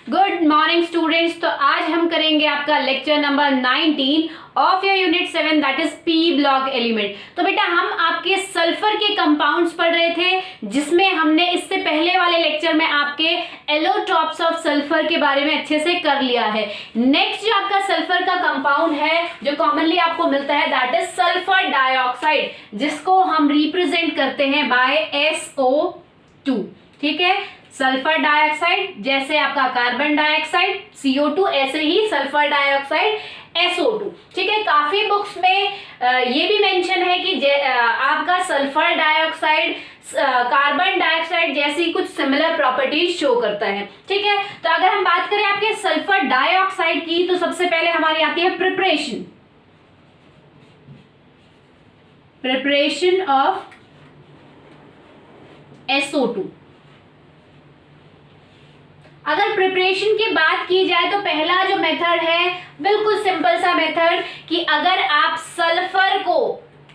Good morning students. तो आज हम करेंगे आपका lecture number 19 of your unit 7 that is P block element. तो बेटा हम आपके सल्फर के कंपाउंड्स पढ़ रहे थे, जिसमें हमने इससे पहले वाले लेक्चर में आपके एलोट्रॉप्स ऑफ सल्फर के बारे में अच्छे से कर लिया है। नेक्स्ट जो आपका सल्फर का कंपाउंड है जो कॉमनली आपको मिलता है दैट इज सल्फर डाइऑक्साइड, जिसको हम रिप्रेजेंट करते हैं बाय SO2। ठीक है, सल्फर डाइऑक्साइड जैसे आपका कार्बन डाइऑक्साइड CO2, ऐसे ही सल्फर डाइऑक्साइड SO2। ठीक है, काफी बुक्स में ये भी मेंशन है कि आपका सल्फर डाइऑक्साइड कार्बन डाइऑक्साइड जैसी कुछ सिमिलर प्रॉपर्टीज शो करता है। ठीक है, तो अगर हम बात करें आपके सल्फर डाइऑक्साइड की, तो सबसे पहले हमारी आती है प्रिपरेशन ऑफ SO2। अगर प्रिपरेशन की बात की जाए तो पहला जो मेथड है बिल्कुल सिंपल सा मेथड कि अगर आप सल्फर को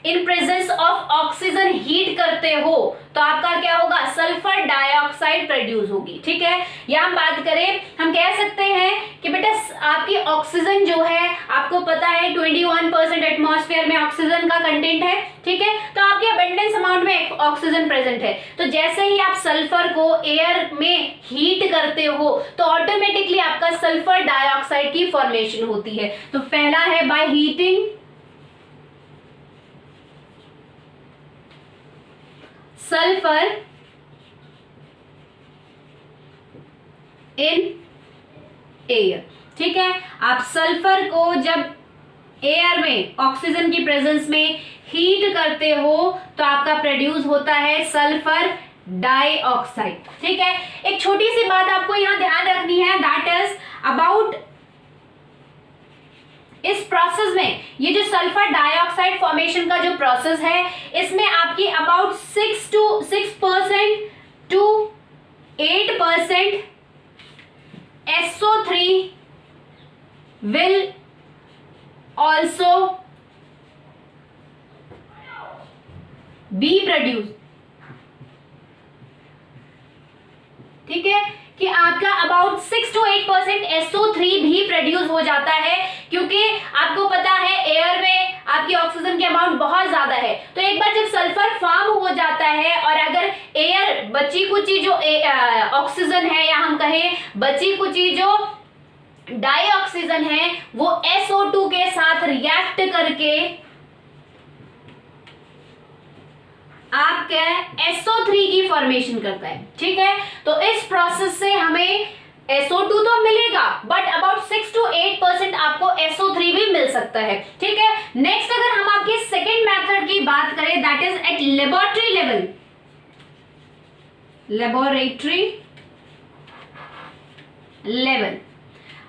in presence of oxygen heat करते हो तो आपका क्या होगा, सल्फर डाइऑक्साइड प्रोड्यूस होगी। ठीक है, या हम बात करें, हम कह सकते हैं कि बेटा आपकी ऑक्सीजन जो है, आपको पता है 21% एटमॉस्फेयर में ऑक्सीजन का कंटेंट है। ठीक है, तो आपके अबंडेंस अमाउंट में ऑक्सीजन प्रेजेंट है, तो जैसे ही आप सल्फर को एयर में हीट करते हो तो ऑटोमेटिकली आपका सल्फर डाइऑक्साइड की फॉर्मेशन होती है। तो पहला है by heating sulphur in air. ठीक है, आप सल्फर को जब एयर में ऑक्सीजन की प्रेजेंस में हीट करते हो तो आपका प्रोड्यूस होता है सल्फर डाइऑक्साइड। ठीक है, एक छोटी सी बात आपको यहां ध्यान रखनी है, दैट इज अबाउट इस प्रोसेस में, ये जो सल्फर डाइऑक्साइड फॉर्मेशन का जो प्रोसेस है, इसमें आपकी about 6% to 8% SO3 will also be produce. ठीक है, कि आपका अबाउट 6 to 8% SO3 भी प्रोड्यूस हो जाता है, क्योंकि आपको पता है एयर में आपकी ऑक्सीजन की अमाउंट बहुत ज्यादा है। तो एक बार जब सल्फर फॉर्म हो जाता है और अगर एयर बची कुची जो ऑक्सीजन है, या हम कहें बची कुची जो डाइऑक्सीजन है, वो SO2 के साथ रिएक्ट करके आपके SO3 की फॉर्मेशन करता है। ठीक है, तो इस प्रोसेस से हमें SO2 तो मिलेगा, बट अबाउट 6 to 8% आपको SO3 भी मिल सकता है। ठीक है, नेक्स्ट अगर हम आपके सेकेंड मेथड की बात करें that is at laboratory level.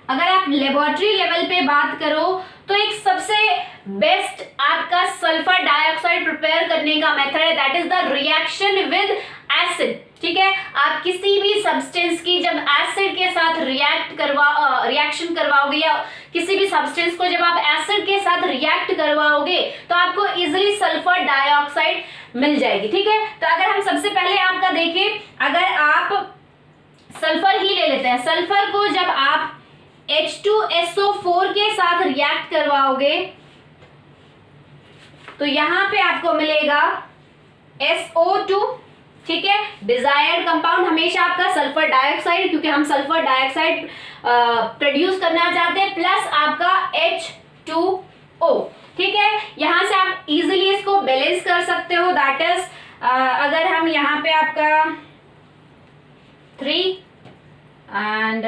अगर आप लेबोरेटरी लेवल पे बात करो तो एक सबसे बेस्ट आपका सल्फर डाइऑक्साइड प्रिपेयर करने का मेथड है that is the reaction with acid. ठीक है, आप किसी भी सब्सटेंस की जब एसिड के साथ रिएक्शन करवाओगे, या किसी भी सब्सटेंस को जब आप एसिड के साथ रिएक्ट करवाओगे तो आपको इजिली सल्फर डाइऑक्साइड मिल जाएगी। ठीक है, तो अगर हम सबसे पहले आपका देखें, अगर आप सल्फर ही ले लेते हैं, सल्फर को जब आप H2SO4 के साथ रिएक्ट करवाओगे तो यहां पे आपको मिलेगा SO2। ठीक है, डिजायर्ड कंपाउंड हमेशा आपका सल्फर डाइऑक्साइड, क्योंकि हम सल्फर डाइऑक्साइड प्रोड्यूस करना चाहते हैं, प्लस आपका H2O। ठीक है, यहां से आप इजीली इसको बैलेंस कर सकते हो, दैट इज अगर हम यहां पे आपका 3 and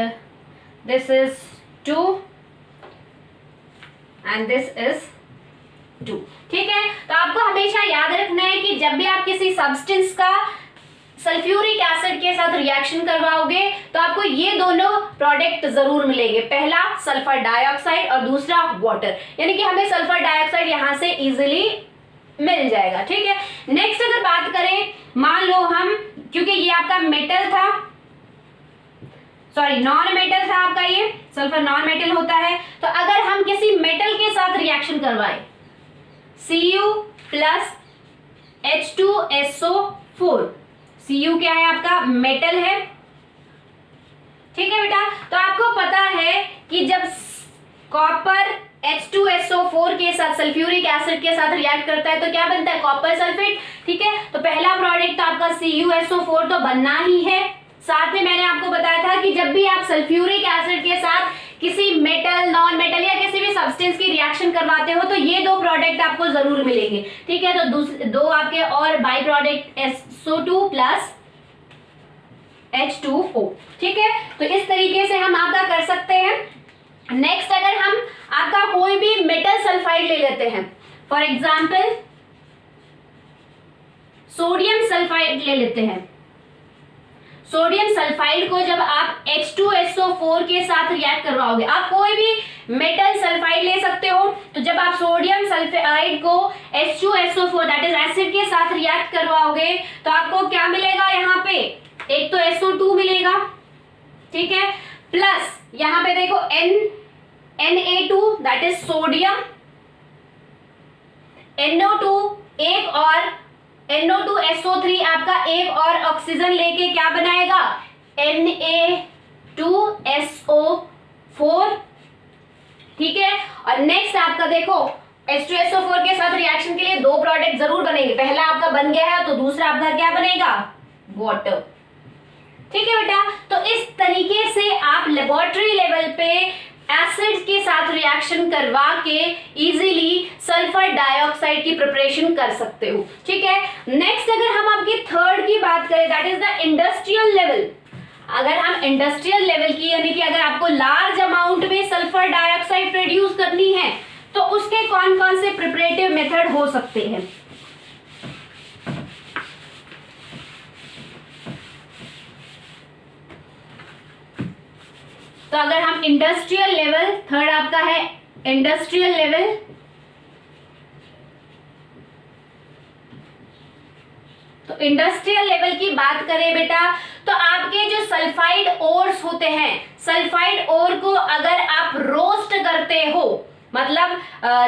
this is 2 and this is 2। ठीक है, तो आपको हमेशा याद रखना है कि जब भी आप किसी सब्सटेंस का सल्फ्यूरिक एसिड के साथ रिएक्शन करवाओगे तो आपको ये दोनों प्रोडक्ट जरूर मिलेंगे, पहला सल्फर डाइऑक्साइड और दूसरा वाटर, यानी कि हमें सल्फर डाइऑक्साइड यहां से इजीली मिल जाएगा। ठीक है, नेक्स्ट अगर बात करें, मान लो हम, क्योंकि ये आपका मेटल था, सॉरी नॉन मेटल था आपका, ये सल्फर नॉन मेटल होता है, तो अगर हम किसी मेटल के साथ रिएक्शन करवाएं, Cu प्लस H2SO4, Cu क्या है आपका, मेटल है। ठीक है बेटा, तो आप कि जब कॉपर H2SO4 के साथ सल्फ्यूरिक एसिड के साथ रिएक्ट करता है तो क्या बनता है, कॉपर सल्फेट। ठीक है, तो पहला प्रोडक्ट तो आपका CuSO4 तो बनना ही है। साथ में मैंने आपको बताया था कि जब भी आप सल्फ्यूरिक एसिड के साथ किसी मेटल, नॉन मेटल या किसी भी सब्सटेंस की रिएक्शन करवाते हो तो ये दो प्रोडक्ट आपको जरूर मिलेंगे। ठीक है, तो दो आपके और by product SO2 plus H2O। ठीक है, तो इस तरीके से हम आपका कर सकते हैं। नेक्स्ट, अगर हम आपका कोई भी मेटल सल्फाइड ले लेते हैं, फॉर एग्जाम्पल सोडियम सल्फाइड ले लेते हैं। सोडियम सल्फाइड को जब आप H2SO4 के साथ रिएक्ट करवाओगे, आप कोई भी मेटल सल्फाइड ले सकते हो, तो जब आप सोडियम सल्फाइड को H2SO4 दैट इज एसिड के साथ रिएक्ट करवाओगे तो आपको क्या मिलेगा, यहाँ पे एक तो SO2 मिलेगा। ठीक है, प्लस यहां पे देखो Na2 that is sodium, NO2 एक और NO2SO3 आपका एक और ऑक्सीजन लेके क्या बनाएगा, Na2SO4। ठीक है, और नेक्स्ट आपका देखो H2SO4 के साथ रिएक्शन के लिए दो प्रोडक्ट जरूर बनेंगे। पहला आपका बन गया है तो दूसरा आपका क्या बनेगा, वाटर। ठीक है बेटा, तो इस तरीके से आप लेबोरेटरी लेवल पे एसिड के साथ रिएक्शन करवा के इजीली सल्फर डाइऑक्साइड की प्रिपरेशन कर सकते हो। ठीक है, नेक्स्ट अगर हम आपकी थर्ड की बात करें that is the industrial level. अगर हम इंडस्ट्रियल लेवल की यानी कि अगर आपको लार्ज अमाउंट में सल्फर डाइऑक्साइड प्रोड्यूस करनी है तो उसके कौन कौन से प्रिपरेटिव मेथड हो सकते हैं। तो अगर हम इंडस्ट्रियल लेवल, थर्ड आपका है इंडस्ट्रियल लेवल, तो इंडस्ट्रियल लेवल की बात करें बेटा तो आपके जो सल्फाइड ओर्स होते हैं, सल्फाइड ओर को अगर आप रोस्ट करते हो, मतलब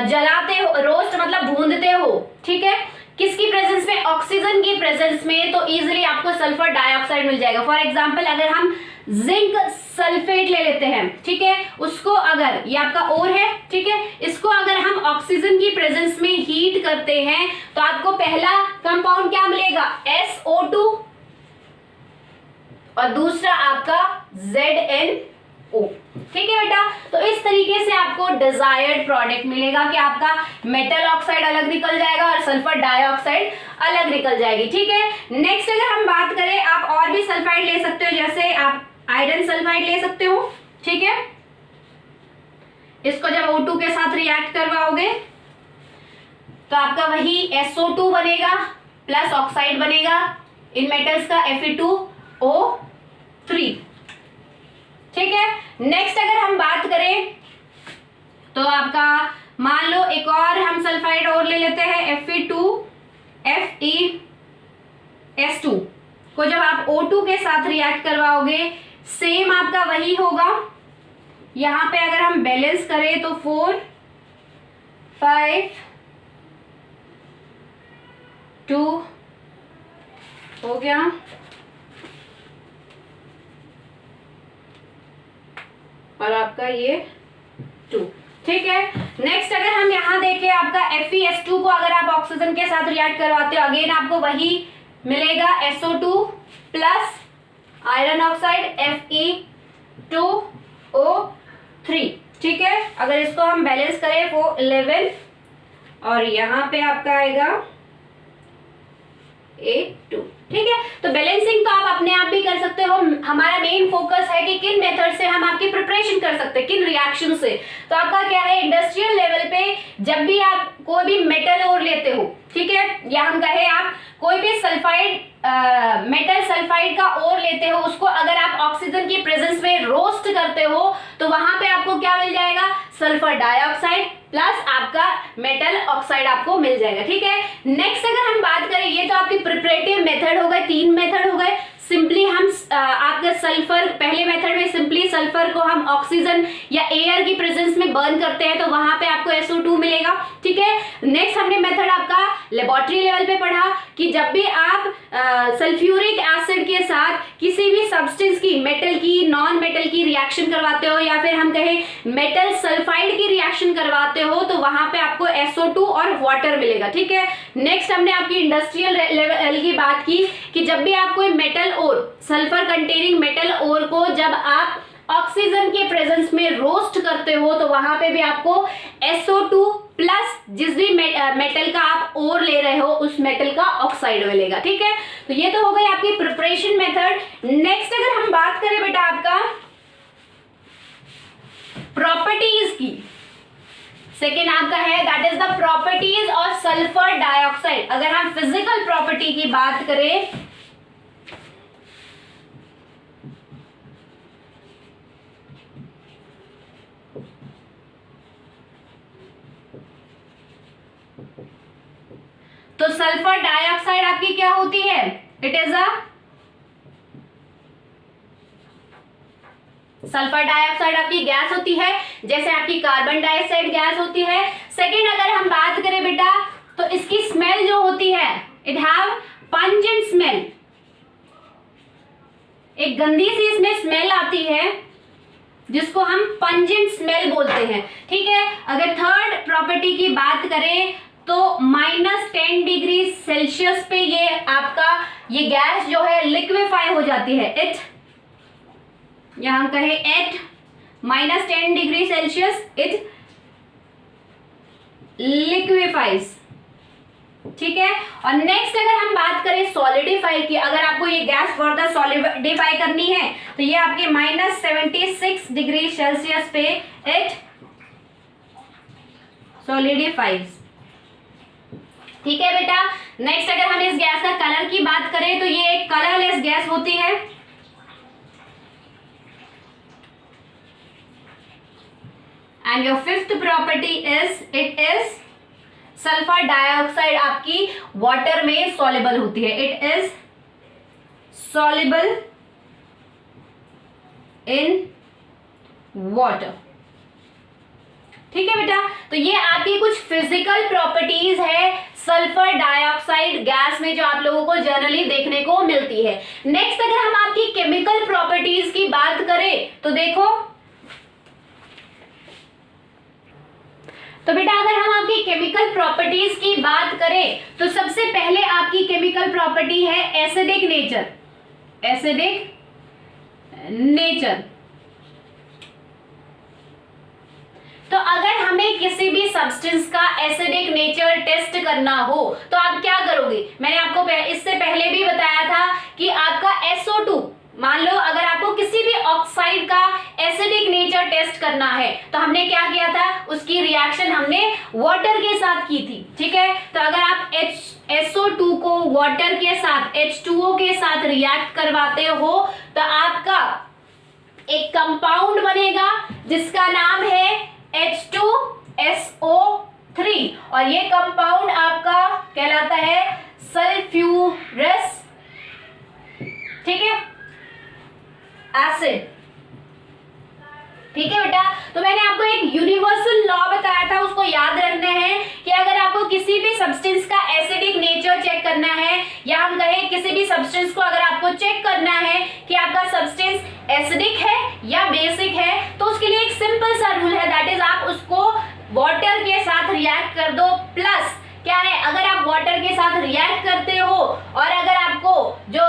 जलाते हो, रोस्ट मतलब भूनते हो, ठीक है, किसकी प्रेजेंस में, ऑक्सीजन की प्रेजेंस में, तो इजीली आपको सल्फर डाइऑक्साइड मिल जाएगा। फॉर एग्जांपल अगर हम जिंक सल्फेट ले लेते हैं, ठीक है, उसको अगर, ये आपका ओर है, ठीक है, इसको अगर हम ऑक्सीजन की प्रेजेंस में हीट करते हैं तो आपको पहला कंपाउंड क्या मिलेगा, SO2 और दूसरा आपका ZNO। ठीक है बेटा, तो इस तरीके से आपको डिजायर्ड प्रोडक्ट मिलेगा कि आपका मेटल ऑक्साइड अलग निकल जाएगा और सल्फर डाइऑक्साइड अलग निकल जाएगी। ठीक है, नेक्स्ट अगर हम बात करें, आप और भी सल्फाइड ले सकते हो, जैसे आप आयरन सल्फाइड ले सकते हो। ठीक है, इसको जब O2 के साथ रिएक्ट करवाओगे तो आपका वही SO2 बनेगा प्लस ऑक्साइड बनेगा इन मेटल्स का Fe2O3। ठीक है, नेक्स्ट अगर हम बात करें तो आपका मान लो एक और हम सल्फाइड और ले लेते हैं FeS2 को जब आप O2 के साथ रिएक्ट करवाओगे सेम आपका वही होगा। यहां पे अगर हम बैलेंस करें तो 4 5 2 हो गया, और आपका ये 2। ठीक है, नेक्स्ट अगर हम यहां देखें आपका FeS2 को अगर आप ऑक्सीजन के साथ रिएक्ट करवाते हो अगेन आपको वही मिलेगा SO2 plus iron oxide Fe2O3। ठीक है, अगर इसको हम बैलेंस करें वो 11 और यहां पे आपका आएगा 8 2। ठीक है, तो बैलेंसिंग तो आप अपने आप भी कर सकते हो। हमारा मेन फोकस है कि किन मेथड से हम आपकी प्रिपरेशन कर सकते हैं, किन रिएक्शन से। तो आपका क्या है, इंडस्ट्रियल लेवल पे जब भी आप कोई भी मेटल ओर लेते हो, ठीक है, या हम कहे आप कोई भी सल्फाइड मेटल सल्फाइड का ओर लेते हो, उसको अगर आप ऑक्सीजन की प्रेजेंस में रोस्ट करते हो तो वहां पे आपको क्या मिल जाएगा, सल्फर डाइऑक्साइड प्लस आपका मेटल ऑक्साइड आपको मिल जाएगा। ठीक है, नेक्स्ट अगर हम बात करें, ये तो आपकी प्रिपरेटिव मेथड हो गए, 3 मेथड हो गए। सिंपली हम आपका सल्फर, पहले मेथड में सिंपली सल्फर को हम ऑक्सीजन या एयर की प्रेजेंस में बर्न करते हैं, तो वहां पे आपको SO2 मिलेगा। ठीक है, नेक्स्ट हमने मेथड आपका लेबोरेटरी लेवल पे पढ़ा कि जब भी आप सल्फ्यूरिक एसिड के साथ किसी भी सब्सटेंस की, मेटल की, नॉन मेटल की रिएक्शन करवाते हो, या फिर हम कहें मेटल सल्फाइड की रिएक्शन करवाते हो, तो वहां पे आपको SO2 और वाटर मिलेगा। ठीक है, नेक्स्ट हमने आपकी इंडस्ट्रियल लेवल की बात की कि जब भी आप कोई मेटल ओर, सल्फर कंटेनिंग मेटल ओर को जब आप ऑक्सीजन के प्रेजेंस में रोस्ट करते हो, तो वहां पे भी आपको SO2 प्लस जिस भी मेटल का आप ओर ले रहे हो उस मेटल का ऑक्साइड मिलेगा। ठीक है, तो ये तो हो गई आपकी प्रिपरेशन मेथड। नेक्स्ट अगर हम बात करें बेटा आपका प्रॉपर्टीज की, सेकेंड आपका है that is the properties of sulphur dioxide. अगर हम फिजिकल प्रॉपर्टी की बात करें, तो सल्फर डाइऑक्साइड आपकी क्या होती है? It is a sulphur dioxide आपकी गैस होती है, जैसे आपकी कार्बन डाइऑक्साइड गैस होती है। सेकेंड अगर हम बात करें बेटा, तो इसकी स्मेल जो होती है, इट हैव पंजेंट स्मेल, एक गंदी सी इसमें स्मेल आती है जिसको हम पंजेंट स्मेल बोलते हैं। ठीक है, अगर थर्ड प्रॉपर्टी की बात करें तो -10 डिग्री सेल्सियस पे ये आपका ये गैस जो है लिक्विफाई हो जाती है। इट, या हम कहें at -10 degree Celsius it liquefies. ठीक है, और नेक्स्ट अगर हम बात करें सॉलिडिफाई की, अगर आपको ये गैस फर्दर सॉलिडिफाई करनी है तो ये आपके -76 डिग्री सेल्सियस पे इट सॉलिडिफाइज। ठीक है बेटा, नेक्स्ट अगर हम इस गैस का कलर की बात करें तो ये एक कलरलेस गैस होती है। And your fifth property is it is sulphur dioxide आपकी वाटर में सॉल्युबल होती है। It is soluble in water. ठीक है बेटा, तो ये आपकी कुछ फिजिकल प्रॉपर्टीज है सल्फर डाइऑक्साइड गैस में जो आप लोगों को जनरली देखने को मिलती है। नेक्स्ट अगर हम आपकी केमिकल प्रॉपर्टीज की बात करें तो देखो, तो बेटा अगर हम आपकी केमिकल प्रॉपर्टीज की बात करें तो सबसे पहले आपकी केमिकल प्रॉपर्टी है एसिडिक नेचर। एसिडिक नेचर, तो अगर हमें किसी भी सब्सटेंस का एसिडिक नेचर टेस्ट करना हो तो आप क्या करोगे? मैंने आपको इससे पहले भी बताया था कि आपका SO2, मान लो अगर आपको किसी भी ऑक्साइड का एसिडिक नेचर टेस्ट करना है तो हमने क्या किया था, उसकी रिएक्शन हमने वाटर के साथ की थी। ठीक है, तो अगर आप SO2 को वाटर के साथ H2O के साथ रिएक्ट करवाते हो तो आपका एक कंपाउंड बनेगा जिसका नाम है H2SO3 और ये कंपाउंड आपका कहलाता है सल्फ्यूरस, ठीक है, एसिड। ठीक है बेटा, तो मैंने आपको एक यूनिवर्सल लॉ बताया था, उसको याद रखना है कि अगर आपको किसी भी सब्सटेंस का एसिडिक नेचर चेक करना है, या हम कहें किसी भी सब्सटेंस को अगर आपको चेक करना है कि आपका सब्सटेंस एसिडिक है या बेसिक है, तो उसके लिए एक सिंपल सा रूल है, दैट इज आप उसको वाटर के साथ रिएक्ट कर दो। प्लस क्या है, अगर आप वाटर के साथ रिएक्ट करते हो और अगर आपको जो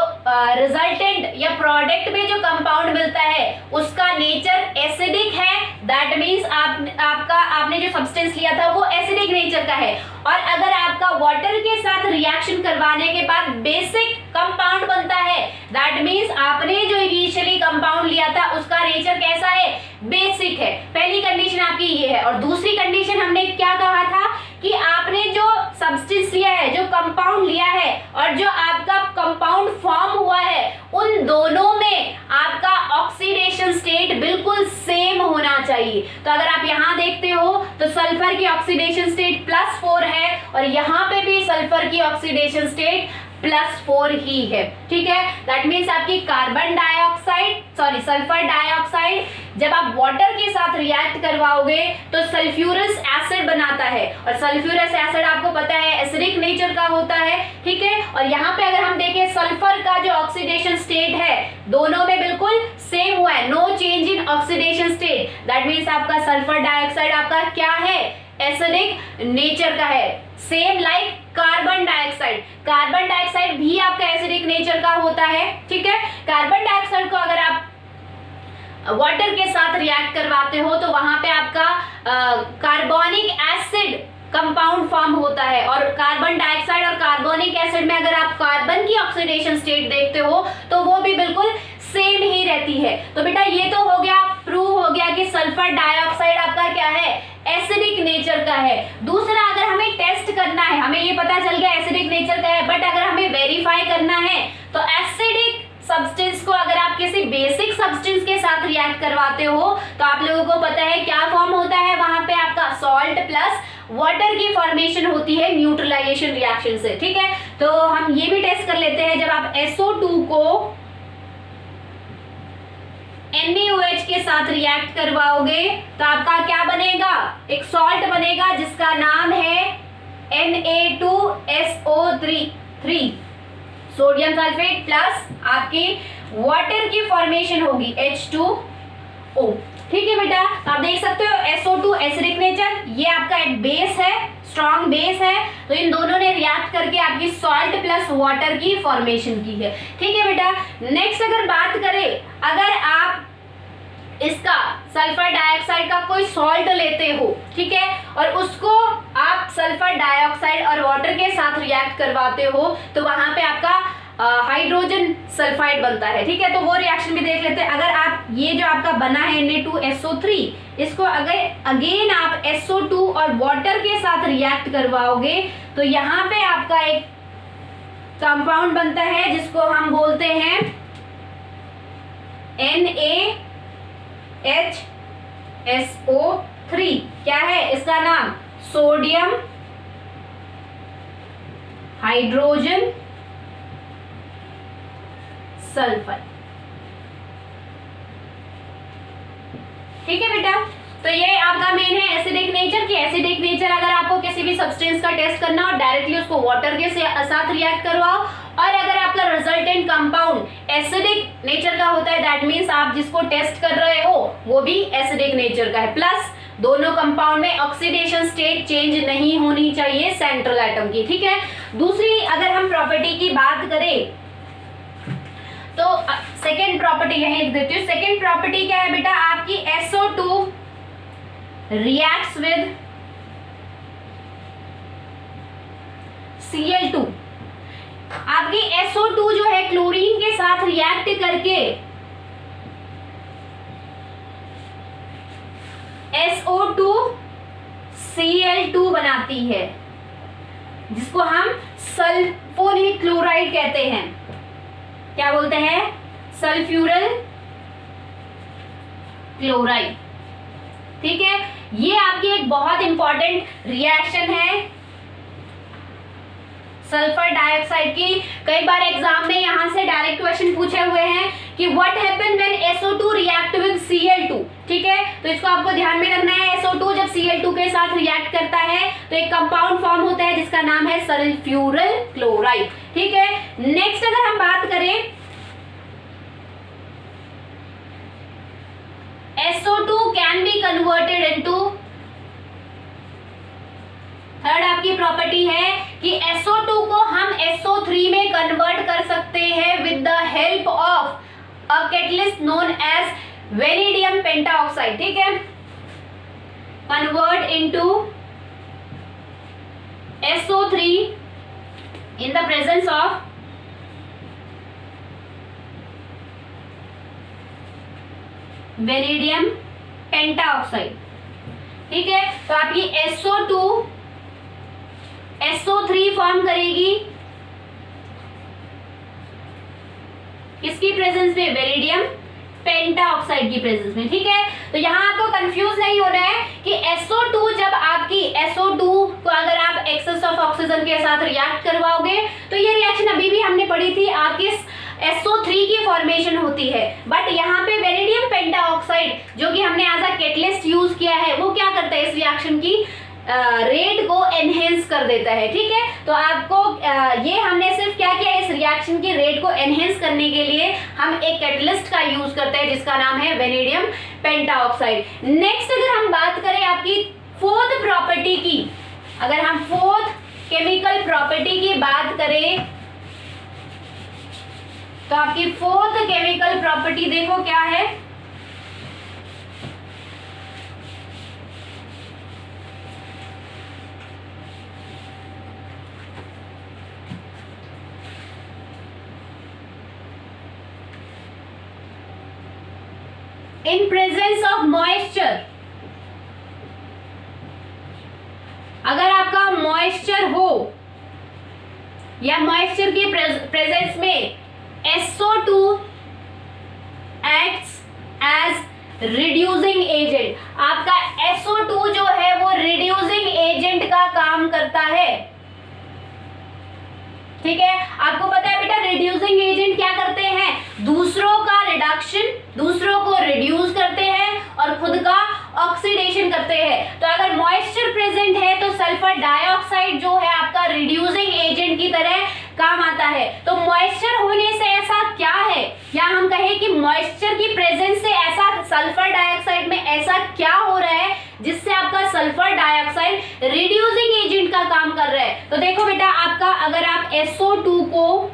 रिजल्टेंट या प्रोडक्ट में जो कंपाउंड मिलता है उसका नेचर एसिडिक है, दैट मीन्स आपने जो सब्सटेंस लिया था वो एसिडिक नेचर का है। और अगर आपका वाटर के साथ रिएक्शन करवाने के बाद बेसिक कंपाउंड बनता है, दैट मीन्स आपने जो इनिशियली कंपाउंड लिया था उसका नेचर कैसा है, बेसिक है। पहली कंडीशन आपकी ये है। और दूसरी कंडीशन हमने क्या कहा था कि आपने जो सब्सटेंस लिया है, जो कंपाउंड लिया है और जो आपका कंपाउंड फॉर्म हुआ है, उन दोनों में आपका ऑक्सीडेशन स्टेट बिल्कुल सेम होना चाहिए। तो अगर आप यहाँ देखते हो तो सल्फर की ऑक्सीडेशन स्टेट +4 है और यहाँ पे भी सल्फर की ऑक्सीडेशन स्टेट 4 ही है, ठीक है। दैट मीन्स आपकी कार्बन डाइऑक्साइड सल्फर डाइऑक्साइड जब आप वाटर के साथ रिएक्ट करवाओगे तो सल्फ्यूरस एसिड बनाता है, और सल्फ्यूरस एसिड आपको पता है एसिडिक नेचर का होता है, ठीक है। और यहाँ पे अगर हम देखें सल्फर का जो ऑक्सीडेशन स्टेट है दोनों में बिल्कुल सेम हुआ है, no change in oxidation state. That means आपका सल्फर डाइऑक्साइड आपका क्या है, एसिडिक नेचर का है, same like carbon dioxide. Carbon dioxide भी आपका एसिडिक नेचर का होता है, ठीक है। कार्बन डाइऑक्साइड को अगर आप वाटर के साथ रिएक्ट करवाते हो तो वहां पे आपका कार्बोनिक एसिड कंपाउंड फॉर्म होता है, और कार्बन डाइऑक्साइड और कार्बोनिक एसिड में अगर आप कार्बन की ऑक्सीडेशन स्टेट देखते हो तो वो भी बिल्कुल सेम ही रहती है। तो बेटा ये तो हो गया, प्रूव हो गया कि सल्फर डाइऑक्साइड आपका क्या है, एसिडिक नेचर का है। दूसरा, अगर हमें टेस्ट करना है, हमें ये पता चल गया एसिडिक नेचर का है, बट अगर हमें वेरीफाई करना है तो एसिडिक सब्सटेंस को अगर आप किसी बेसिक सब्सटेंस के साथ रिएक्ट करवाते हो तो आप लोगों को पता है क्या फॉर्म होता है, वहां पे आपका सॉल्ट प्लस वाटर की फॉर्मेशन होती है न्यूट्रलाइजेशन रिएक्शन से, ठीक है। तो हम ये भी टेस्ट कर लेते हैं, जब आप SO2 को NaOH के साथ रिएक्ट करवाओगे तो आपका क्या बनेगा, एक सॉल्ट बनेगा जिसका नाम है Na2SO3 सोडियम सल्फेट प्लस आपकी वाटर की फॉर्मेशन होगी H2O, ठीक है बेटा। आप देख सकते हो SO2 एसिडिक नेचर, ये आपका एक बेस है, स्ट्रॉन्ग बेस है, तो इन दोनों ने रिएक्ट करके आपकी सॉल्ट प्लस वाटर की फॉर्मेशन की है, ठीक है बेटा। नेक्स्ट अगर बात करें, अगर आप इसका सल्फर डाइऑक्साइड का कोई सॉल्ट लेते हो, ठीक है, और उसको आप सल्फर डाइऑक्साइड और वाटर के साथ रिएक्ट करवाते हो तो वहां पे आपका हाइड्रोजन सल्फाइड बनता है, ठीक है। तो वो रिएक्शन भी देख लेते हैं। अगर आप ये जो आपका बना है Na2SO3, इसको अगर अगेन आप SO2 और वाटर के साथ रिएक्ट करवाओगे तो यहाँ पे आपका एक कंपाउंड बनता है जिसको हम बोलते हैं NaHSO3। क्या है इसका नाम, सोडियम हाइड्रोजन सल्फर, ठीक है बेटा। तो ये आपका मेन है एसिडिक नेचर की। एसिडिक नेचर अगर आपको किसी भी सब्सटेंस का टेस्ट करना हो डायरेक्टली उसको वाटर के साथ रिएक्ट करवाओ, और अगर आपका रिजल्टेंट कंपाउंड एसिडिक नेचर का होता है दैट मींस आप जिसको टेस्ट कर रहे हो वो भी एसिडिक नेचर का है, प्लस दोनों कंपाउंड में ऑक्सीडेशन स्टेट चेंज नहीं होनी चाहिए सेंट्रल एटम की, ठीक है। दूसरी अगर हम प्रॉपर्टी की बात करें तो सेकेंड प्रॉपर्टी यहीं लिख देती हूँ। सेकेंड प्रॉपर्टी क्या है बेटा, आपकी SO2 रिएक्ट्स विद Cl2। आपकी SO2 जो है क्लोरीन के साथ रिएक्ट करके SO2 Cl2 बनाती है, जिसको हम सल्फोनिक क्लोराइड कहते हैं। क्या बोलते हैं, सल्फ्यूरल क्लोराइड, ठीक है। ये आपकी एक बहुत इंपॉर्टेंट रिएक्शन है सल्फर डाइऑक्साइड की। कई बार एग्जाम में यहां से डायरेक्ट क्वेश्चन पूछे हुए हैं कि what happen when SO2 react with Cl2, ठीक है। तो इसको आपको ध्यान में रखना है, SO2 जब Cl2 के साथ रिएक्ट करता है तो एक कंपाउंड फॉर्म होता है जिसका नाम है सल्फ्यूरल क्लोराइड, ठीक है। नेक्स्ट अगर हम बात करें SO2 can be converted into, third आपकी प्रॉपर्टी है कि SO2 को हम SO3 में कन्वर्ट कर सकते हैं with the help of a catalyst known as vanadium pentoxide, ठीक है। Convert into SO3 in the presence of vanadium pentoxide, ठीक है। तो आपकी SO2 SO3 फॉर्म करेगी किसकी प्रेजेंस में, वेनेडियम पेंटाऑक्साइड की प्रेजेंस में, ठीक है। तो यहाँ आपको कंफ्यूज नहीं होना है कि SO2 जब आपकी SO2 को अगर आप एक्सेस ऑफ ऑक्सीजन के साथ रिएक्ट करवाओगे तो ये रिएक्शन अभी भी हमने पढ़ी थी आपकी SO3 की फॉर्मेशन होती है। बट यहाँ पे वेनेडियम पेंटाऑक्साइड जो कि हमने एज अ कैटलिस्ट यूज किया है वो क्या करता है, इस रिएक्शन की रेट को एनहेंस कर देता है। ठीक है, तो आपको ये हमने सिर्फ क्या किया, इस रिएक्शन की रेट को एनहेंस करने के लिए हम एक कैटलिस्ट का यूज करते हैं जिसका नाम है वेनेडियम पेंटाऑक्साइड। नेक्स्ट अगर हम बात करें आपकी फोर्थ प्रॉपर्टी की, अगर हम फोर्थ केमिकल प्रॉपर्टी की बात करें तो आपकी फोर्थ केमिकल प्रॉपर्टी देखो क्या है, इन प्रेजेंस ऑफ मॉइस्चर, अगर आपका मॉइस्चर हो या मॉइस्चर की प्रेजेंस में SO2 acts as reducing agent, आपका SO2 जो है वो रिड्यूसिंग एजेंट का काम करता है। ठीक है, आपको पता है बेटा रिड्यूसिंग एजेंट क्या करते हैं, दूसरों का रिडक्शन, दूसरों को रिड्यूस करते हैं और खुद का ऑक्सीडेशन करते हैं। तो अगर मॉइस्चर प्रेजेंट है तो सल्फर डाइऑक्साइड जो है आपका रिड्यूसिंग एजेंट की तरह काम आता है। तो मॉइस्चर होने से ऐसा क्या है, या हम कहें कि मॉइस्चर की प्रेजेंस से ऐसा सल्फर डाइऑक्साइड में ऐसा क्या हो रहा है जिससे आपका सल्फर डाइऑक्साइड रिड्यूसिंग एजेंट का काम कर रहा है। तो देखो बेटा आपका अगर आप SO2 को,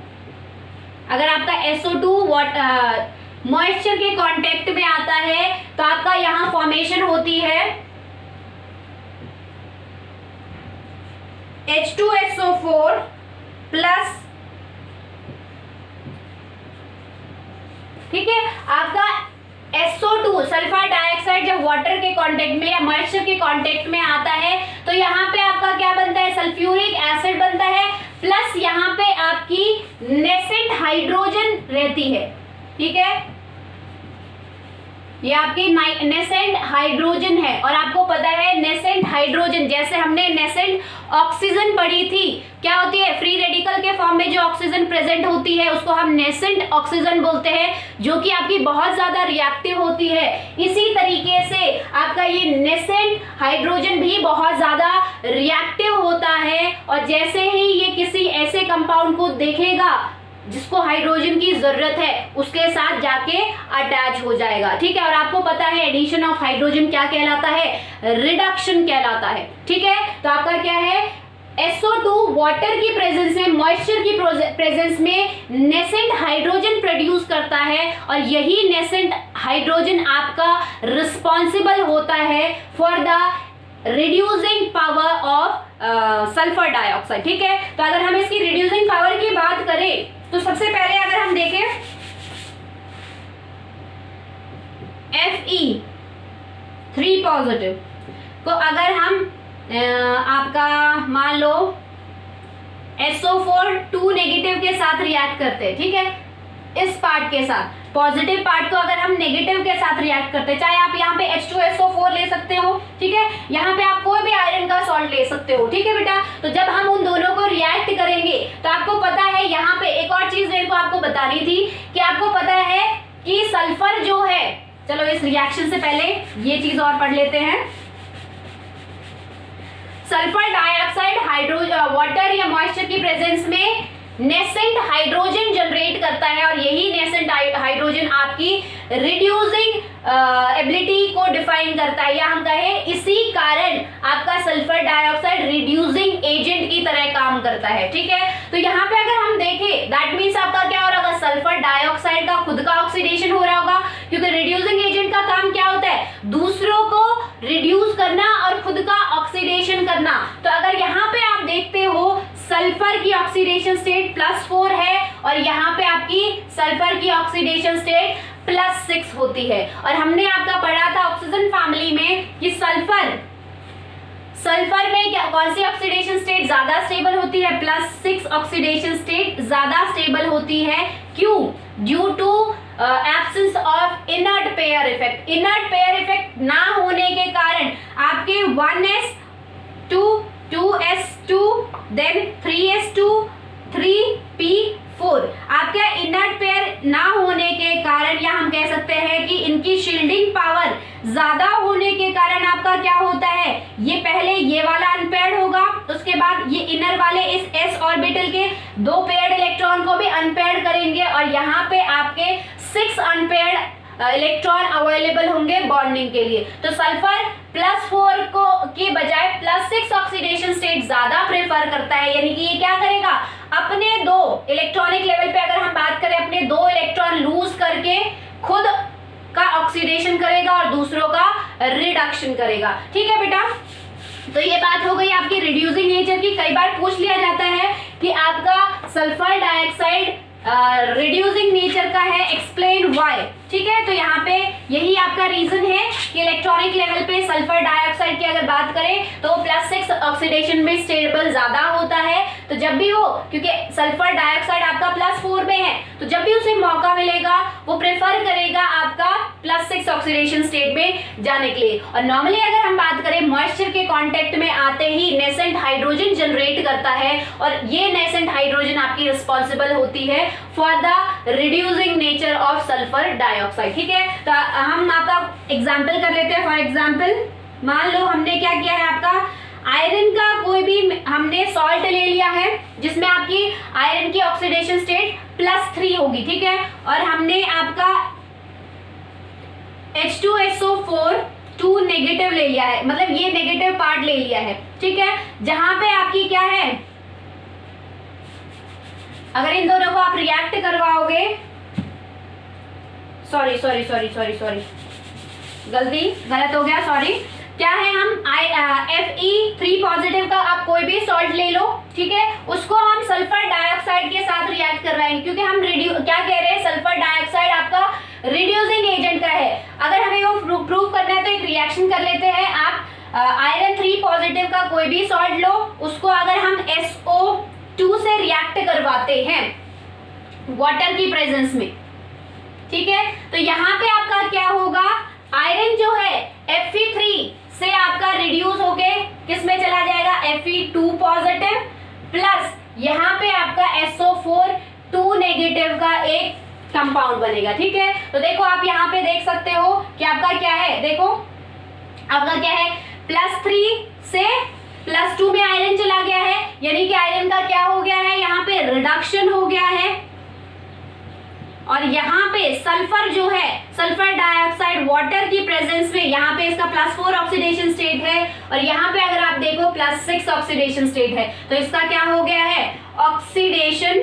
अगर आपका SO2 मॉइस्चर के कांटेक्ट में आता है तो आपका यहां फॉर्मेशन होती है H2SO4 प्लस, ठीक है, आपका SO2 सल्फर डाइऑक्साइड जब वाटर के कांटेक्ट में या मॉइस्चर के कांटेक्ट में आता है तो यहाँ पे आपका क्या बनता है, सल्फ्यूरिक एसिड बनता है, प्लस यहाँ पे आपकी नेसेंट हाइड्रोजन रहती है। ठीक है, ये आपकी नेसेंट हाइड्रोजन है, और आपको पता है नेसेंट हाइड्रोजन, जैसे हमने नेसेंट ऑक्सीजन पढ़ी थी, क्या होती है, फ्री रेडिकल के फॉर्म में जो ऑक्सीजन प्रेजेंट होती है उसको हम नेसेंट ऑक्सीजन बोलते हैं, जो कि आपकी बहुत ज्यादा रिएक्टिव होती है। इसी तरीके से आपका ये नेसेंट हाइड्रोजन भी बहुत ज्यादा रिएक्टिव होता है, और जैसे ही ये किसी ऐसे कंपाउंड को देखेगा जिसको हाइड्रोजन की जरूरत है उसके साथ जाके अटैच हो जाएगा। ठीक है, और आपको पता है एडिशन ऑफ हाइड्रोजन क्या कहलाता है, रिडक्शन कहलाता है। ठीक है, तो आपका क्या है, SO2 वाटर की प्रेजेंस में, मॉइस्चर की प्रेजेंस में नेसेंट हाइड्रोजन प्रोड्यूस करता है, और यही नेसेंट हाइड्रोजन आपका रिस्पॉन्सिबल होता है for the reducing power of sulphur dioxide. ठीक है, तो अगर हम इसकी रिड्यूसिंग पावर की बात करें तो सबसे पहले अगर हम देखें Fe3 पॉजिटिव को अगर हम आपका मान लो SO4 2 नेगेटिव के साथ रिएक्ट करते हैं, ठीक है, इस पार्ट के साथ पॉजिटिव पार्ट को अगर हम नेगेटिव के साथ रिएक्ट करते हैं, चाहे आप यहाँ पे H2SO4 ले सकते हो, ठीक है, यहाँ पे आप कोई भी आयरन का सॉल्ट ले सकते हो। ठीक है बेटा, तो जब हम उन दोनों को रिएक्ट करेंगे तो आपको पता है यहाँ पे एक और चीज मेरे को आपको बतानी थी कि आपको पता है कि सल्फर जो है, चलो इस रिएक्शन से पहले ये चीज और पढ़ लेते हैं। सल्फर डाइऑक्साइड वाटर या मॉइस्चर की प्रेजेंस में नेसेंट हाइड्रोजन जनरेट करता है, और यही नेसेंट हाइड्रोजन आपकी रिड्यूसिंग एबिलिटी को डिफाइन करता है, या हम कहें इसी कारण आपका सल्फर डाइऑक्साइड रिड्यूसिंग एजेंट की तरह काम करता है। ठीक है, तो यहाँ पे अगर हम देखें दैट मीन्स आपका क्या हो रहा होगा, सल्फर डाइऑक्साइड का खुद का ऑक्सीडेशन हो रहा होगा, क्योंकि रिड्यूसिंग एजेंट का काम क्या होता है, दूसरों को रिड्यूस करना और खुद का ऑक्सीडेशन करना। तो अगर यहाँ पे आप देखते हो सल्फर की ऑक्सीडेशन स्टेट +4 है, और यहाँ पे आपकी सल्फर की ऑक्सीडेशन स्टेट +6 होती है। और हमने आपका पढ़ा था ऑक्सीजन फैमिली में कि सल्फर में क्या कौन सी ऑक्सीडेशन स्टेट ज्यादा स्टेबल होती है, +6 ऑक्सीडेशन स्टेट ज्यादा स्टेबल होती है। क्यों? Due to absence of inert pair effect. Inert pair effect ना होने के कारण आपके 1s to 2s2 then 3s2 3p4। आपका इनर्ट पेयर ना होने के कारण या हम कह सकते हैं कि इनकी शील्डिंग पावर ज्यादा होने के कारण आपका क्या होता है, ये पहले ये वाला अनपेयर्ड होगा, उसके बाद ये इनर वाले इस s ऑर्बिटल के 2 पेयर्ड इलेक्ट्रॉन को भी अनपेयर्ड करेंगे और यहाँ पे आपके 6 अनपेयर्ड इलेक्ट्रॉन अवेलेबल होंगे बॉन्डिंग के लिए। तो सल्फर +4 को के बजाय +6 ऑक्सीडेशन स्टेट ज्यादा प्रेफर करता है, यानी कि ये क्या करेगा, अपने 2 इलेक्ट्रॉनिक लेवल पे अगर हम बात करें अपने 2 इलेक्ट्रॉन लूज करके खुद का ऑक्सीडेशन करेगा और दूसरों का रिडक्शन करेगा। ठीक है बेटा, तो ये बात हो गई आपकी रिड्यूसिंग नेचर की। कई बार पूछ लिया जाता है कि आपका सल्फर डाइऑक्साइड रिड्यूसिंग नेचर का है, एक्सप्लेन व्हाई। ठीक है, तो यहाँ पे यही आपका रीजन है कि इलेक्ट्रॉनिक लेवल पे सल्फर डाइऑक्साइड की अगर बात करें तो +6 ऑक्सीडेशन में स्टेबल ज्यादा होता है। तो जब भी वो, क्योंकि सल्फर डाइऑक्साइड आपका +4 में है, तो जब भी उसे मौका मिलेगा वो प्रेफर करेगा आपका +6 ऑक्सीडेशन स्टेट में जाने के लिए। और नॉर्मली अगर हम बात करें मॉइस्चर के कांटेक्ट में आते ही नेसेंट हाइड्रोजन जनरेट करता है और ये नेसेंट हाइड्रोजन आपकी रिस्पॉन्सिबल होती है for the reducing nature of sulphur dioxide. ठीक है, तो हम आपका एग्जांपल कर लेते हैं। फॉर एग्जांपल मान लो हमने क्या किया है, आपका आयरन का कोई भी हमने सॉल्ट ले लिया है जिसमें आपकी आयरन की ऑक्सीडेशन स्टेट +3 होगी। ठीक है, और हमने आपका H2SO4 2 नेगेटिव ले लिया है, मतलब ये नेगेटिव पार्ट ले लिया है। ठीक है, जहां पे आपकी क्या है, अगर इन दोनों को आप रिएक्ट करवाओगे, सॉरी गलत हो गया, सॉरी। क्या है, हम Fe3 पॉजिटिव का आप कोई भी सॉल्ट ले लो, ठीक है, उसको हम सल्फर डाइऑक्साइड के साथ रिएक्ट करवाएंगे, क्योंकि हम क्या कह रहे हैं, सल्फर डाइऑक्साइड आपका रिड्यूसिंग एजेंट का है। अगर हमें वो प्रूव करना है तो एक रिएक्शन कर लेते हैं। आप आयरन 3 पॉजिटिव का कोई भी सॉल्ट लो, उसको अगर हम SO2 से रिएक्ट करवाते हैं वाटर की प्रेजेंस में, ठीक है, तो यहाँ पे आपका क्या होगा, आयरन जो है Fe3 से आपका रिड्यूस होके किस में चला जाएगा, Fe2 पॉजिटिव प्लस यहाँ पे आपका SO4 2 नेगेटिव का एक कंपाउंड बनेगा। ठीक है, तो देखो आप यहाँ पे देख सकते हो कि आपका क्या है, देखो आपका क्या है, +3 से +2 में आयरन चला गया है, यानी कि आयरन का क्या हो गया है, यहाँ पे रिडक्शन हो गया है। और यहाँ पे सल्फर जो है, सल्फर डाइऑक्साइड वाटर की प्रेजेंस में, यहाँ पे इसका +4 ऑक्सीडेशन स्टेट है और यहाँ पे अगर आप देखो +6 ऑक्सीडेशन स्टेट है, तो इसका क्या हो गया है, ऑक्सीडेशन।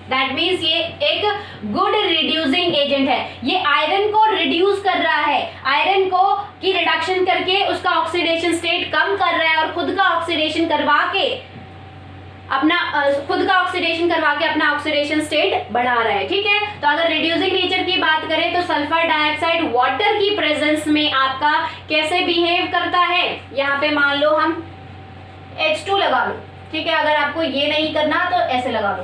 दैट मीन्स ये एक गुड रिड्यूसिंग एजेंट है, ये आयरन को रिड्यूस कर रहा है, आयरन को की रिडक्शन करके उसका ऑक्सीडेशन स्टेट कम कर रहा है और खुद का ऑक्सीडेशन करवा के अपना ऑक्सीडेशन स्टेट बढ़ा रहा है। ठीक है, तो अगर रिड्यूसिंग नेचर की बात करें तो सल्फर डाइऑक्साइड वाटर की प्रेजेंस में आपका कैसे बिहेव करता है, यहाँ पे मान लो हम H2 लगा लो। ठीक है, अगर आपको ये नहीं करना तो ऐसे लगा लो।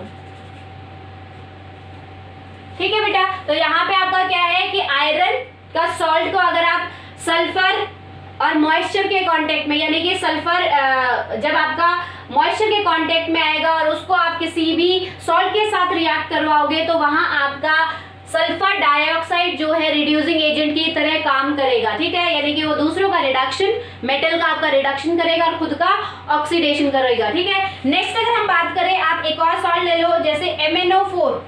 ठीक है बेटा, तो यहाँ पे आपका क्या है कि आयरन का सॉल्ट को अगर आप सल्फर और मॉइस्चर के कांटेक्ट में, यानी कि सल्फर जब आपका मॉइस्चर के कांटेक्ट में आएगा और उसको आप किसी भी सॉल्ट के साथ रिएक्ट करवाओगे तो वहां आपका सल्फर डाइऑक्साइड जो है रिड्यूसिंग एजेंट की तरह काम करेगा। ठीक है, यानी कि वो दूसरों का रिडक्शन, मेटल का आपका रिडक्शन करेगा और खुद का ऑक्सीडेशन करेगा। ठीक है, नेक्स्ट अगर हम बात करें, आप एक और सॉल्ट ले लो जैसे MnO4।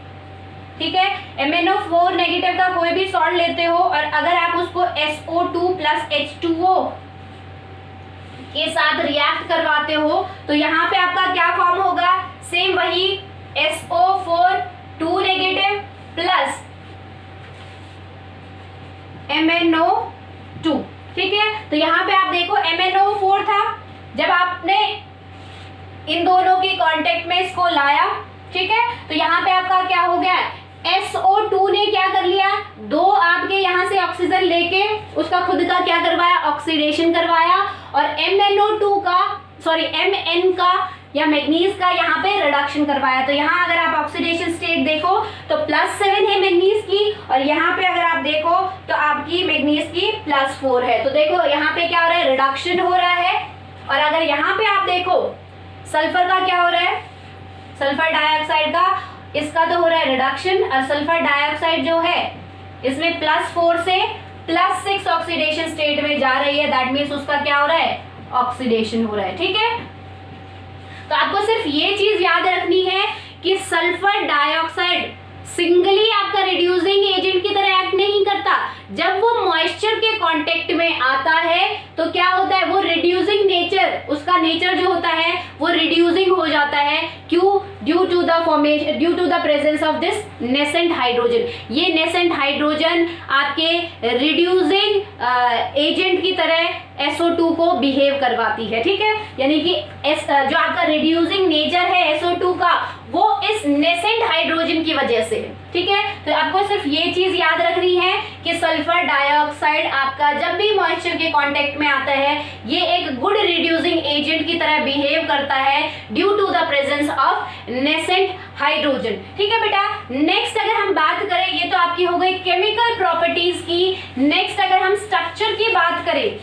ठीक है, MnO4 नेगेटिव का कोई भी सॉल्ट लेते हो और अगर आप उसको SO2 + H2O के साथ रिएक्ट करवाते हो तो यहाँ पे आपका क्या फॉर्म होगा, सेम वही SO4 2 नेगेटिव प्लस MnO2। ठीक है, तो यहाँ पे आप देखो MnO4 था, जब आपने इन दोनों के कांटेक्ट में इसको लाया, ठीक है, तो यहाँ पे आपका क्या हो गया, SO2 ने क्या कर लिया, 2 आपके यहाँ से ऑक्सीजन लेके उसका खुद का क्या करवाया, ऑक्सीडेशन करवाया और MnO2 का, सॉरी Mn का या मैग्नीज का यहाँ पे रिडक्शन करवाया। तो यहाँ अगर आप ऑक्सीडेशन स्टेट देखो तो +7 है मैग्नीज की और यहाँ पे अगर आप देखो तो आपकी मैग्नीज की +4 है। तो देखो यहाँ पे क्या हो रहा है, रिडक्शन हो रहा है और अगर यहाँ पे आप देखो सल्फर का क्या हो रहा है, सल्फर डाइऑक्साइड का, इसका तो हो रहा है रिडक्शन, और सल्फर डाइऑक्साइड जो है इसमें +4 से +6 ऑक्सीडेशन स्टेट में जा रही है, दैट मीन्स उसका क्या हो रहा है, ऑक्सीडेशन हो रहा है। ठीक है, तो आपको सिर्फ ये चीज याद रखनी है कि सल्फर डाइऑक्साइड सिंगली आपका रिड्यूसिंग एजेंट की तरह एक्ट नहीं करता। जब वो मॉइस्चर के कांटेक्ट में आता है तो क्या होता है, वो रिड्यूसिंग नेचर, उसका नेचर जो होता है वो रिड्यूसिंग हो जाता है। क्यों? Due to the presence of this nascent hydrogen. ये नेसेंट हाइड्रोजन आपके रिड्यूसिंग एजेंट की तरह SO2 को बिहेव करवाती है। ठीक है, यानी कि जो आपका रिड्यूसिंग नेचर है SO2 का, वो इस नेसेंट हाइड्रोजन की वजह से। ठीक है, तो आपको सिर्फ ये चीज याद रखनी है कि सल्फर डाइऑक्साइड आपका जब भी मॉइस्चर के कांटेक्ट में आता है ये एक गुड रिड्यूसिंग एजेंट की तरह बिहेव करता है due to the presence of nascent hydrogen. ठीक है बेटा, नेक्स्ट अगर हम बात करें, ये तो आपकी हो गई केमिकल प्रॉपर्टीज की। नेक्स्ट अगर हम स्ट्रक्चर की बात करें,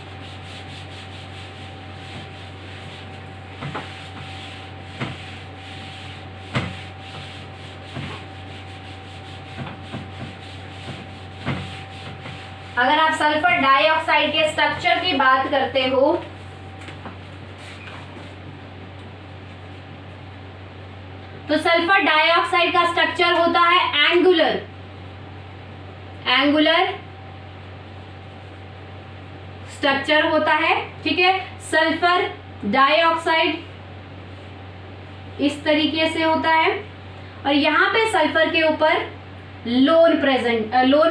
अगर आप सल्फर डाइऑक्साइड के स्ट्रक्चर की बात करते हो तो सल्फर डाइऑक्साइड का स्ट्रक्चर होता है एंगुलर स्ट्रक्चर होता है। ठीक है, सल्फर डाइऑक्साइड इस तरीके से होता है और यहां पे सल्फर के ऊपर लोन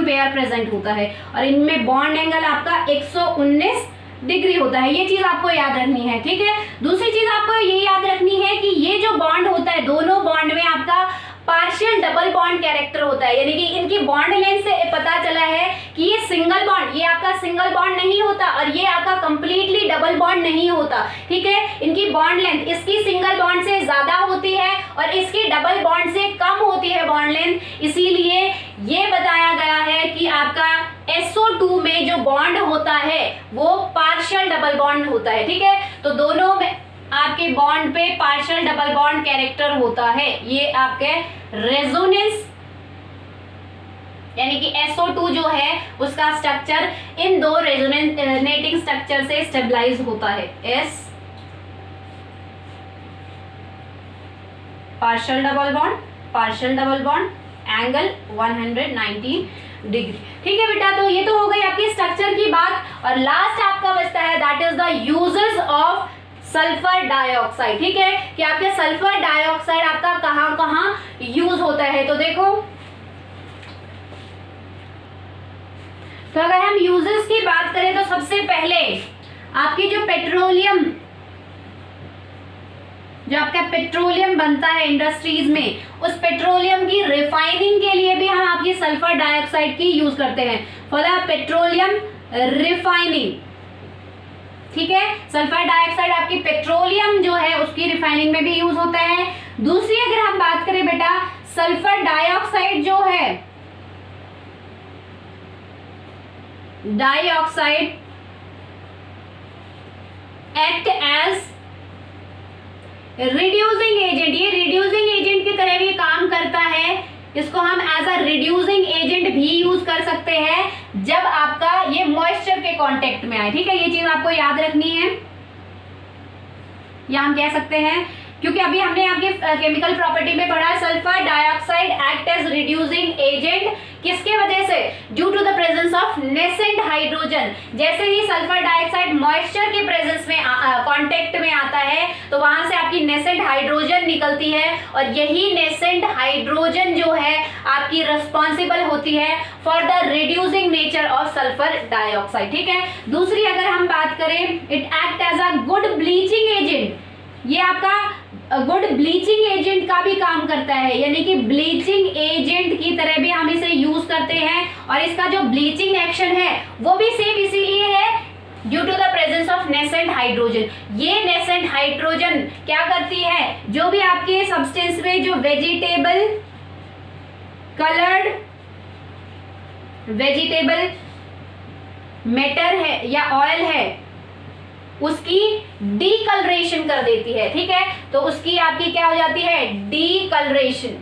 पेयर प्रेजेंट होता है और इनमें बॉन्ड एंगल आपका 119 डिग्री होता है। ये चीज आपको याद रखनी है। ठीक है, दूसरी चीज आपको ये याद रखनी है कि ये जो बॉन्ड होता है, दोनों बॉन्ड में आपका पार्शियल डबल बॉन्ड कैरेक्टर होता है, यानी कि इनकी बॉन्ड लेंथ से पता चला है कि ये सिंगल बॉन्ड, ये आपका सिंगल बॉन्ड नहीं होता और ये आपका कंप्लीटली डबल बॉन्ड नहीं होता। ठीक है, इनकी बॉन्ड लेंथ इसकी सिंगल बॉन्ड से ज्यादा होती है और इसकी डबल बॉन्ड से कम होती है बॉन्ड लेंथ, इसीलिए ये बताया गया है कि आपका SO2 में जो बॉन्ड होता है वो पार्शियल डबल बॉन्ड होता है। ठीक है, तो दोनों में आपके बॉन्ड पे पार्शियल डबल बॉन्ड कैरेक्टर होता है। ये आपके रेजोनेंस यानी कि SO2 जो है उसका स्ट्रक्चर इन दो रेजोनेटिंग स्ट्रक्चर से स्टेबलाइज होता है। S partial double bond angle 190 degree. ठीक है बेटा, तो ये तो हो गई आपकी स्ट्रक्चर की बात और लास्ट आपका बचता है that is the uses of sulphur dioxide. ठीक है, कि आपके सल्फर डाइऑक्साइड आपका कहां कहां यूज होता है। तो देखो, तो अगर हम यूजेस की बात करें तो सबसे पहले आपकी जो आपका पेट्रोलियम बनता है इंडस्ट्रीज में, उस पेट्रोलियम की रिफाइनिंग के लिए भी हम आपकी सल्फर डाइऑक्साइड की यूज करते हैं फॉर द पेट्रोलियम रिफाइनिंग। ठीक है, सल्फर डाइऑक्साइड आपकी पेट्रोलियम जो है उसकी रिफाइनिंग में भी यूज होता है। दूसरी अगर हम बात करें बेटा, सल्फर डाइऑक्साइड जो है, dioxide act as reducing agent, ये रिड्यूसिंग एजेंट की तरह भी काम करता है। इसको हम एज अ रिड्यूसिंग एजेंट भी यूज कर सकते हैं जब आपका ये मॉइस्चर के कांटेक्ट में आए। ठीक है, ये चीज आपको याद रखनी है, या हम कह सकते हैं क्योंकि अभी हमने आपके केमिकल प्रॉपर्टी में पढ़ा sulphur dioxide act as reducing agent, किसके वजह से? Due to the presence of nascent hydrogen. जैसे ही सल्फर डाइऑक्साइड मॉइस्चर के प्रेजेंस में कांटेक्ट में आता है तो वहां से आपकी नेसेंट हाइड्रोजन निकलती है और यही नेसेंट हाइड्रोजन जो है आपकी रिस्पॉन्सिबल होती है for the reducing nature of sulphur dioxide. ठीक है, दूसरी अगर हम बात करें, it act as a good bleaching agent, ये आपका गुड ब्लीचिंग एजेंट का भी काम करता है, यानी कि ब्लीचिंग एजेंट की तरह भी हम इसे यूज करते हैं और इसका जो ब्लीचिंग एक्शन है वो भी सेम इसीलिए है due to the presence of nascent hydrogen. ये नेसेंट हाइड्रोजन क्या करती है, जो भी आपके सब्सटेंस में जो वेजिटेबल कलर्ड वेजिटेबल मैटर है या ऑयल है उसकी डीकलरेशन कर देती है। ठीक है, तो उसकी आपकी क्या हो जाती है, डीकलरेशन।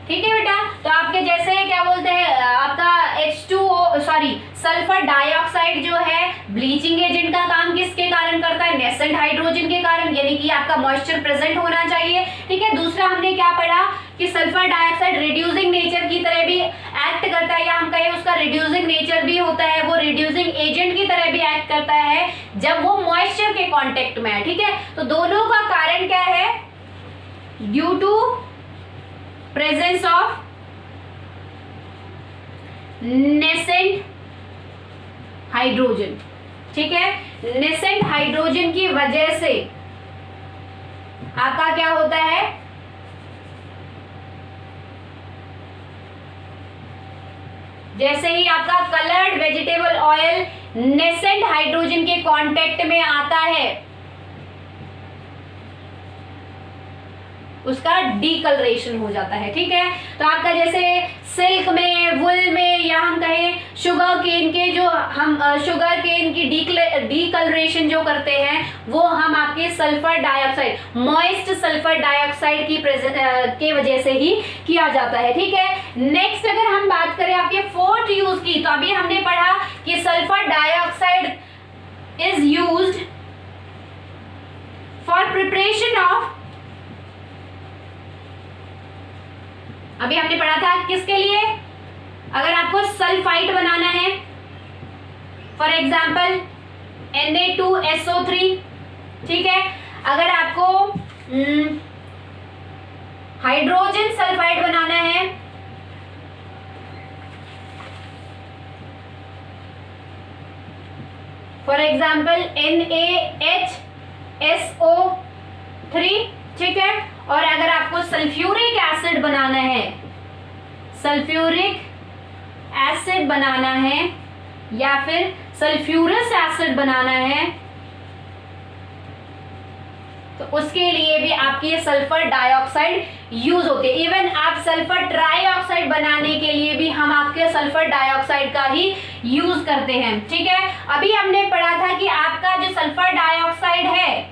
ठीक है बेटा, तो आपके जैसे क्या बोलते हैं, आपका H2O सॉरी सल्फर डाइऑक्साइड जो है ब्लीचिंग एजेंट का काम किसके कारण करता है, नेसेंट हाइड्रोजन के कारण, यानी कि आपका मॉइस्चर प्रेजेंट होना चाहिए। ठीक है, दूसरा हमने क्या पढ़ा कि सल्फर डाइऑक्साइड रिड्यूसिंग नेचर की तरह भी एक्ट करता है, या हम कहें उसका रिड्यूसिंग नेचर भी होता है, वो रिड्यूसिंग एजेंट की तरह भी एक्ट करता है जब वो मॉइस्चर के कांटेक्ट में है। ठीक है, तो दोनों का कारण क्या है, due to presence of nascent hydrogen. ठीक है, नेसेंट हाइड्रोजन की वजह से आपका क्या होता है, जैसे ही आपका coloured vegetable oil nascent hydrogen के कांटेक्ट में आता है उसका डीकलरेशन हो जाता है। ठीक है, तो आपका जैसे सिल्क में, वुल में, या हम कहें शुगर केन के जो हम शुगर केन की डीकलरेशन जो करते हैं वो हम आपके sulphur dioxide, moist sulphur dioxide की के वजह से ही किया जाता है। ठीक है, नेक्स्ट अगर हम बात करें आपके फोर्थ यूज की, तो अभी हमने पढ़ा कि sulphur dioxide is used for preparation of, अभी हमने पढ़ा था किसके लिए, अगर आपको सल्फाइड बनाना है, फॉर एग्जाम्पल Na2SO3। ठीक है, अगर आपको हाइड्रोजन सल्फाइड बनाना है, फॉर एग्जाम्पल NaHSO3। ठीक है, और अगर आपको सल्फ्यूरिक एसिड बनाना है, सल्फ्यूरिक एसिड बनाना है या फिर सल्फ्यूरस एसिड बनाना है, तो उसके लिए भी आपकी सल्फर डाइऑक्साइड यूज होती है। इवन आप सल्फर ट्राइऑक्साइड बनाने के लिए भी हम आपके सल्फर डाइऑक्साइड का ही यूज करते हैं। ठीक है, अभी हमने पढ़ा था कि आपका जो सल्फर डाइऑक्साइड है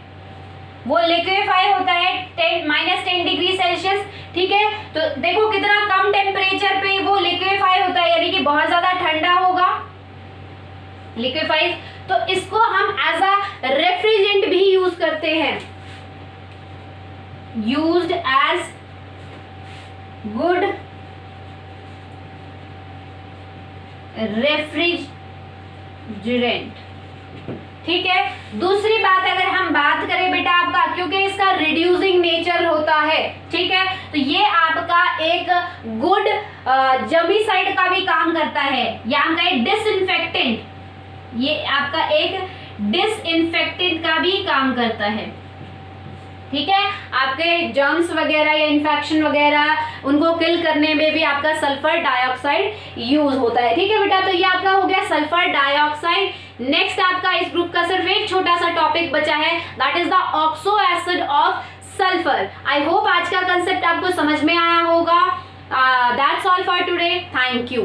वो लिक्विफाई होता है -10 डिग्री सेल्सियस। ठीक है, तो देखो कितना कम टेम्परेचर पे वो लिक्विफाई होता है, यानी कि बहुत ज्यादा ठंडा होगा लिक्विफाइज, तो इसको हम एज अ रेफ्रिजरेंट भी यूज करते हैं, यूज्ड एज गुड रेफ्रिजरेंट। ठीक है, दूसरी बात अगर हम बात करें बेटा आपका, क्योंकि इसका रिड्यूसिंग नेचर होता है, ठीक है, तो ये आपका एक गुड जर्मिसाइड का भी काम करता है, या हम कहें डिसइंफेक्टेंट, ये आपका एक डिसइंफेक्टेंट का भी काम करता है। ठीक है, आपके जर्म्स वगैरह या इन्फेक्शन वगैरह उनको किल करने में भी आपका सल्फर डाइऑक्साइड यूज होता है। ठीक है बेटा, तो ये आपका हो गया सल्फर डाइऑक्साइड। नेक्स्ट आपका इस ग्रुप का सिर्फ एक छोटा सा टॉपिक बचा है, that is the oxo acid of sulphur. I hope आज का कंसेप्ट आपको समझ में आया होगा। That's all for today, thank you.